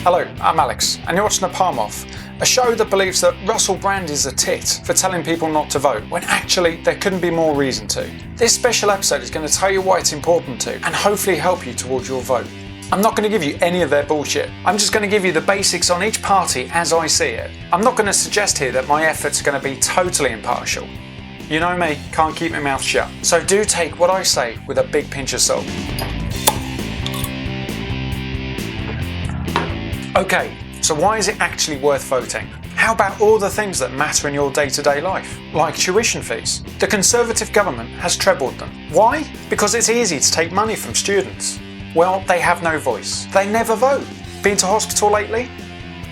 Hello, I'm Alex, and you're watching The Palm Off, a show that believes that Russell Brand is a tit for telling people not to vote, when actually there couldn't be more reason to. This special episode is going to tell you why it's important to, and hopefully help you towards your vote. I'm not going to give you any of their bullshit. I'm just going to give you the basics on each party as I see it. I'm not going to suggest here that my efforts are going to be totally impartial. You know me, can't keep my mouth shut. So do take what I say with a big pinch of salt. Okay, so why is it actually worth voting? How about all the things that matter in your day-to-day life, like tuition fees? The Conservative government has trebled them. Why? Because it's easy to take money from students. Well, they have no voice. They never vote. Been to hospital lately?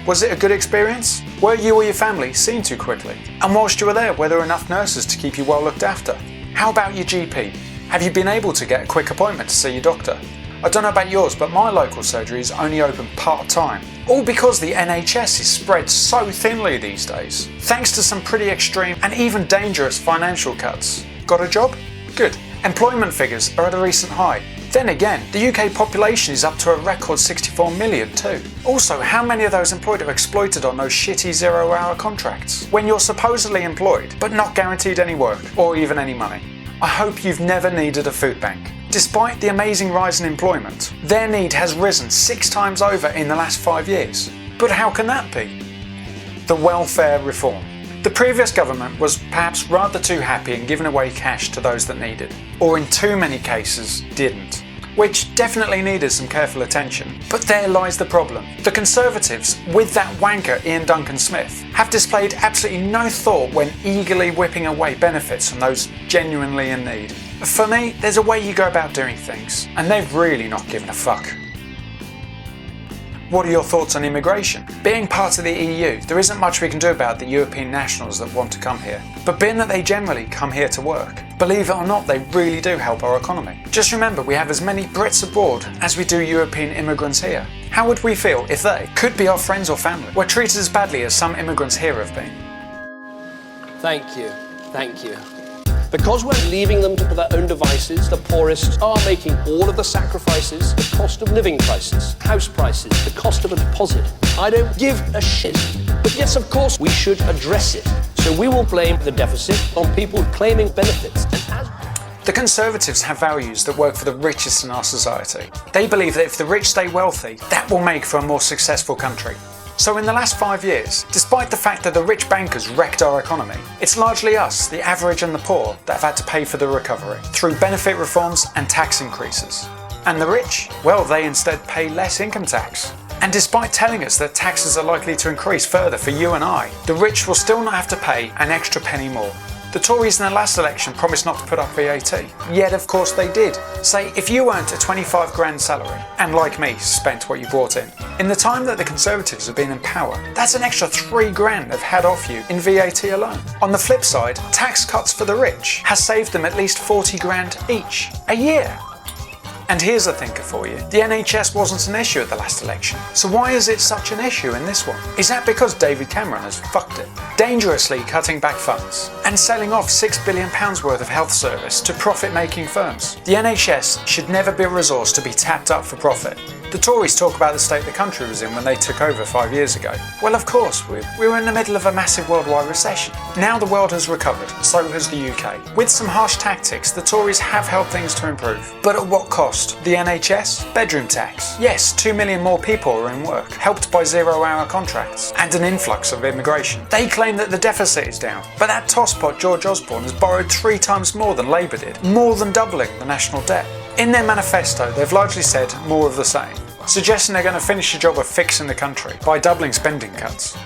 Was it a good experience? Were you or your family seen too quickly? And whilst you were there, were there enough nurses to keep you well looked after? How about your GP? Have you been able to get a quick appointment to see your doctor? I don't know about yours, but my local surgery is only open part-time. All because the NHS is spread so thinly these days, thanks to some pretty extreme and even dangerous financial cuts. Got a job? Good. Employment figures are at a recent high. Then again, the UK population is up to a record 64 million too. Also, how many of those employed are exploited on those shitty 0-hour contracts, when you're supposedly employed, but not guaranteed any work, or even any money? I hope you've never needed a food bank. Despite the amazing rise in employment, their need has risen 6 times over in the last 5 years. But how can that be? The welfare reform. The previous government was perhaps rather too happy in giving away cash to those that needed, or in too many cases didn't, which definitely needed some careful attention. But there lies the problem. The Conservatives, with that wanker Ian Duncan Smith, have displayed absolutely no thought when eagerly whipping away benefits from those genuinely in need. For me, there's a way you go about doing things, and they've really not given a fuck. What are your thoughts on immigration? Being part of the EU, there isn't much we can do about the European nationals that want to come here. But being that they generally come here to work, believe it or not, they really do help our economy. Just remember, we have as many Brits abroad as we do European immigrants here. How would we feel if they, could be our friends or family, were treated as badly as some immigrants here have been? Thank you. Thank you. Because we're leaving them to their own devices, the poorest are making all of the sacrifices, the cost of living prices, house prices, the cost of a deposit. I don't give a shit. But yes, of course, we should address it. So we will blame the deficit on people claiming benefits. The Conservatives have values that work for the richest in our society. They believe that if the rich stay wealthy, that will make for a more successful country. So in the last 5 years, despite the fact that the rich bankers wrecked our economy, it's largely us, the average and the poor, that have had to pay for the recovery, through benefit reforms and tax increases. And the rich? Well, they instead pay less income tax. And despite telling us that taxes are likely to increase further for you and I, the rich will still not have to pay an extra penny more. The Tories in the last election promised not to put up VAT, yet of course they did. Say, if you earned a 25 grand salary, and like me, spent what you brought in the time that the Conservatives have been in power, that's an extra 3 grand they've had off you in VAT alone. On the flip side, tax cuts for the rich has saved them at least 40 grand each, a year. And here's a thinker for you. The NHS wasn't an issue at the last election, so why is it such an issue in this one? Is that because David Cameron has fucked it? Dangerously cutting back funds and selling off £6 billion worth of health service to profit-making firms. The NHS should never be a resource to be tapped up for profit. The Tories talk about the state the country was in when they took over 5 years ago. Well, of course, we were in the middle of a massive worldwide recession. Now the world has recovered, so has the UK. With some harsh tactics, the Tories have helped things to improve. But at what cost? The NHS? Bedroom tax? Yes, 2 million more people are in work, helped by 0-hour contracts, and an influx of immigration. They claim that the deficit is down, but that tosspot George Osborne has borrowed 3 times more than Labour did, more than doubling the national debt. In their manifesto, they've largely said more of the same, suggesting they're going to finish the job of fixing the country by doubling spending cuts.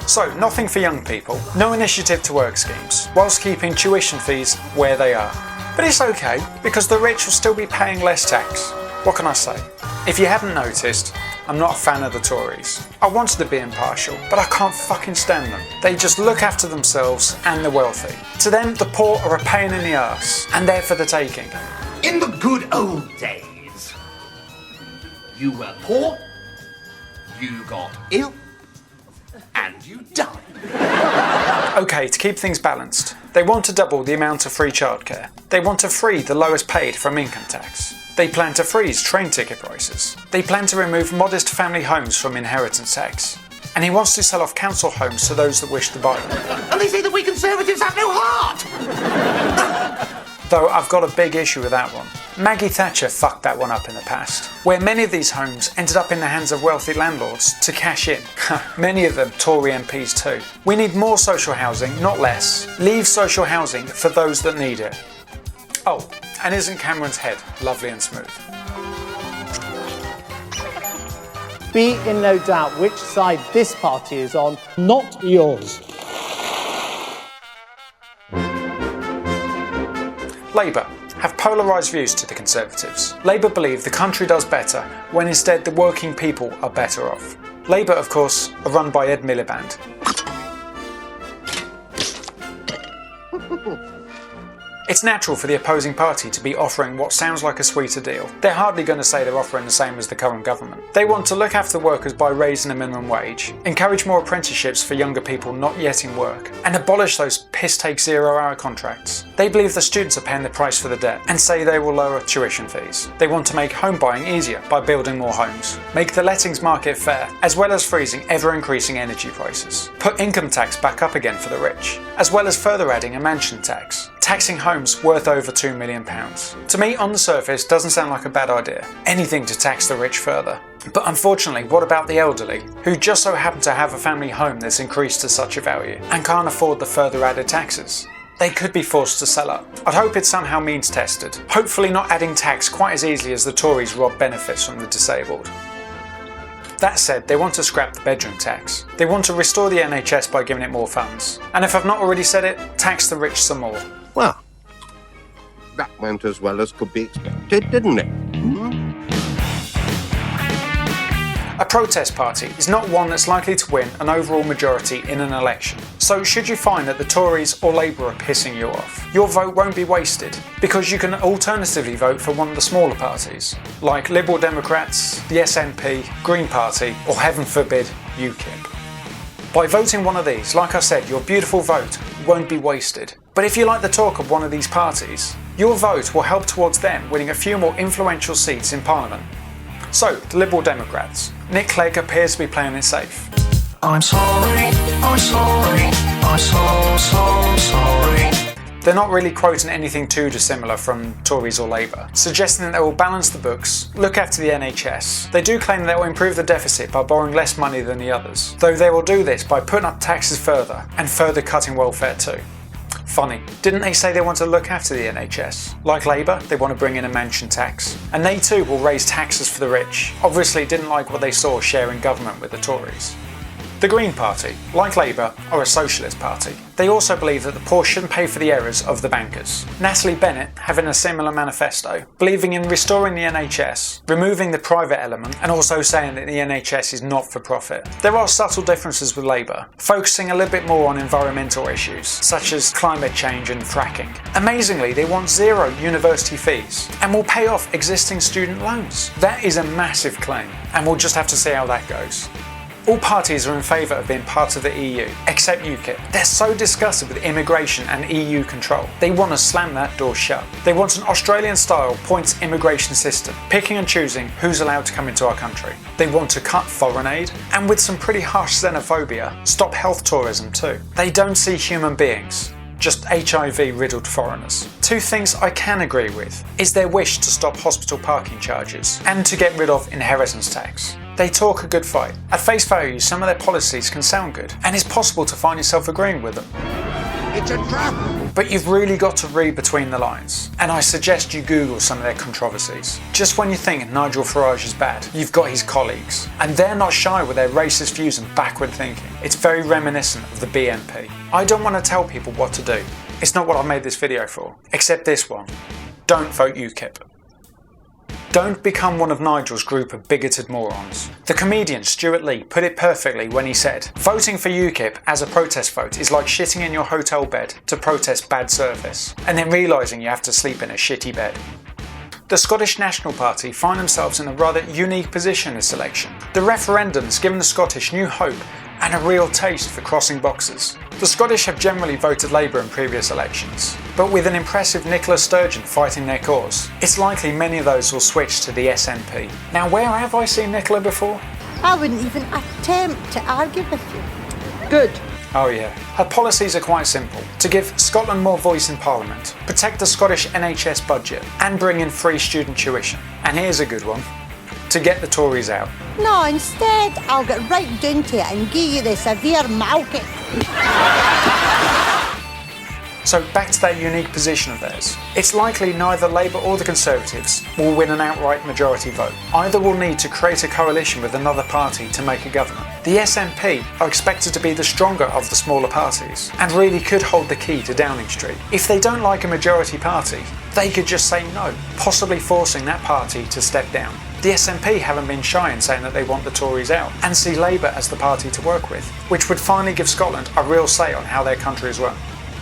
So, nothing for young people, no initiative to work schemes, whilst keeping tuition fees where they are. But it's okay, because the rich will still be paying less tax. What can I say? If you haven't noticed, I'm not a fan of the Tories. I wanted to be impartial, but I can't fucking stand them. They just look after themselves and the wealthy. To them, the poor are a pain in the arse, and they're for the taking. In the good old days, you were poor, you got ill, and you died. Okay, to keep things balanced, They want to double the amount of free childcare. They want to free the lowest paid from income tax. They plan to freeze train ticket prices. They plan to remove modest family homes from inheritance tax. And he wants to sell off council homes to those that wish to buy them. And they say that we Conservatives have no heart! Though I've got a big issue with that one. Maggie Thatcher fucked that one up in the past, where many of these homes ended up in the hands of wealthy landlords to cash in. Many of them Tory MPs too. We need more social housing, not less. Leave social housing for those that need it. Oh, and isn't Cameron's head lovely and smooth? Be in no doubt which side this party is on, not yours. Labour have polarised views to the Conservatives. Labour believe the country does better when instead the working people are better off. Labour, of course, are run by Ed Miliband. It's natural for the opposing party to be offering what sounds like a sweeter deal. They're hardly going to say they're offering the same as the current government. They want to look after workers by raising the minimum wage, encourage more apprenticeships for younger people not yet in work, and abolish those piss-take zero-hour contracts. They believe the students are paying the price for the debt and say they will lower tuition fees. They want to make home buying easier by building more homes, make the lettings market fair, as well as freezing ever-increasing energy prices, put income tax back up again for the rich, as well as further adding a mansion tax, taxing homes worth over £2 million. To me, on the surface, doesn't sound like a bad idea. Anything to tax the rich further. But unfortunately, what about the elderly, who just so happen to have a family home that's increased to such a value, and can't afford the further added taxes? They could be forced to sell up. I'd hope it's somehow means tested, hopefully not adding tax quite as easily as the Tories rob benefits from the disabled. That said, they want to scrap the bedroom tax. They want to restore the NHS by giving it more funds. And if I've not already said it, tax the rich some more. Well, that went as well as could be expected, didn't it? A protest party is not one that's likely to win an overall majority in an election. So should you find that the Tories or Labour are pissing you off, your vote won't be wasted, because you can alternatively vote for one of the smaller parties, like Liberal Democrats, the SNP, Green Party, or heaven forbid, UKIP. By voting one of these, like I said, your beautiful vote won't be wasted. But if you like the talk of one of these parties, your vote will help towards them winning a few more influential seats in Parliament. So, the Liberal Democrats. Nick Clegg appears to be playing it safe. I'm sorry, I'm sorry, I'm so sorry. They're not really quoting anything too dissimilar from Tories or Labour, suggesting that they will balance the books, look after the NHS. They do claim they will improve the deficit by borrowing less money than the others, though they will do this by putting up taxes further and further cutting welfare too. Funny, didn't they say they want to look after the NHS? Like Labour, they want to bring in a mansion tax. And they too will raise taxes for the rich. Obviously didn't like what they saw sharing government with the Tories. The Green Party, like Labour, are a socialist party. They also believe that the poor shouldn't pay for the errors of the bankers. Natalie Bennett having a similar manifesto, believing in restoring the NHS, removing the private element, and also saying that the NHS is not for profit. There are subtle differences with Labour, focusing a little bit more on environmental issues, such as climate change and fracking. Amazingly, they want zero university fees, and will pay off existing student loans. That is a massive claim, and we'll just have to see how that goes. All parties are in favour of being part of the EU, except UKIP. They're so disgusted with immigration and EU control. They want to slam that door shut. They want an Australian-style points immigration system, picking and choosing who's allowed to come into our country. They want to cut foreign aid, and with some pretty harsh xenophobia, stop health tourism too. They don't see human beings, just HIV-riddled foreigners. Two things I can agree with is their wish to stop hospital parking charges and to get rid of inheritance tax. They talk a good fight. At face value, some of their policies can sound good, and it's possible to find yourself agreeing with them. It's a trap! But you've really got to read between the lines, and I suggest you Google some of their controversies. Just when you think Nigel Farage is bad, you've got his colleagues, and they're not shy with their racist views and backward thinking. It's very reminiscent of the BNP. I don't want to tell people what to do. It's not what I've made this video for, except this one. Don't vote UKIP. Don't become one of Nigel's group of bigoted morons. The comedian Stuart Lee put it perfectly when he said, voting for UKIP as a protest vote is like shitting in your hotel bed to protest bad service, and then realising you have to sleep in a shitty bed. The Scottish National Party find themselves in a rather unique position this election. The referendum's given the Scottish new hope and a real taste for crossing boxes. The Scottish have generally voted Labour in previous elections, but with an impressive Nicola Sturgeon fighting their cause, it's likely many of those will switch to the SNP. Now, where have I seen Nicola before? I wouldn't even attempt to argue with you. Good. Oh yeah. Her policies are quite simple. To give Scotland more voice in Parliament, protect the Scottish NHS budget, and bring in free student tuition. And here's a good one. To get the Tories out. No, instead, I'll get right down to it and give you the severe malking. So back to that unique position of theirs. It's likely neither Labour or the Conservatives will win an outright majority vote. Either will need to create a coalition with another party to make a government. The SNP are expected to be the stronger of the smaller parties and really could hold the key to Downing Street. If they don't like a majority party, they could just say no, possibly forcing that party to step down. The SNP haven't been shy in saying that they want the Tories out and see Labour as the party to work with, which would finally give Scotland a real say on how their country is run.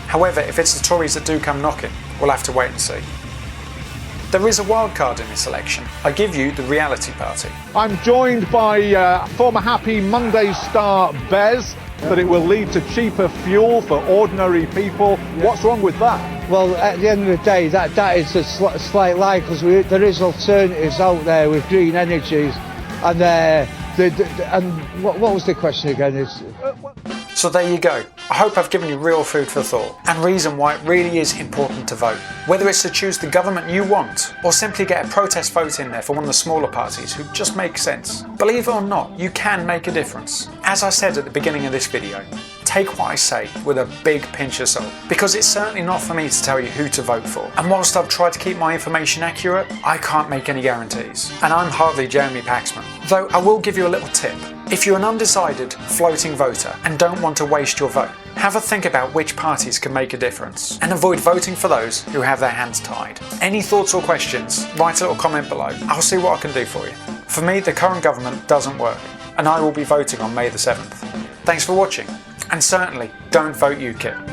However, if it's the Tories that do come knocking, we'll have to wait and see. There is a wild card in this election. I give you the reality party. I'm joined by former Happy Monday star Bez, that it will lead to cheaper fuel for ordinary people. What's wrong with that? Well, at the end of the day, that is a slight lie, because there is alternatives out there with green energies, and what was the question again? So there you go. I hope I've given you real food for thought and reason why it really is important to vote. Whether it's to choose the government you want or simply get a protest vote in there for one of the smaller parties who just make sense. Believe it or not, you can make a difference. As I said at the beginning of this video, take what I say with a big pinch of salt, because it's certainly not for me to tell you who to vote for. And whilst I've tried to keep my information accurate, I can't make any guarantees. And I'm hardly Jeremy Paxman. Though I will give you a little tip. If you're an undecided, floating voter and don't want to waste your vote, have a think about which parties can make a difference and avoid voting for those who have their hands tied. Any thoughts or questions, write a little comment below. I'll see what I can do for you. For me, the current government doesn't work, and I will be voting on May the 7th. Thanks for watching, and certainly don't vote UKIP.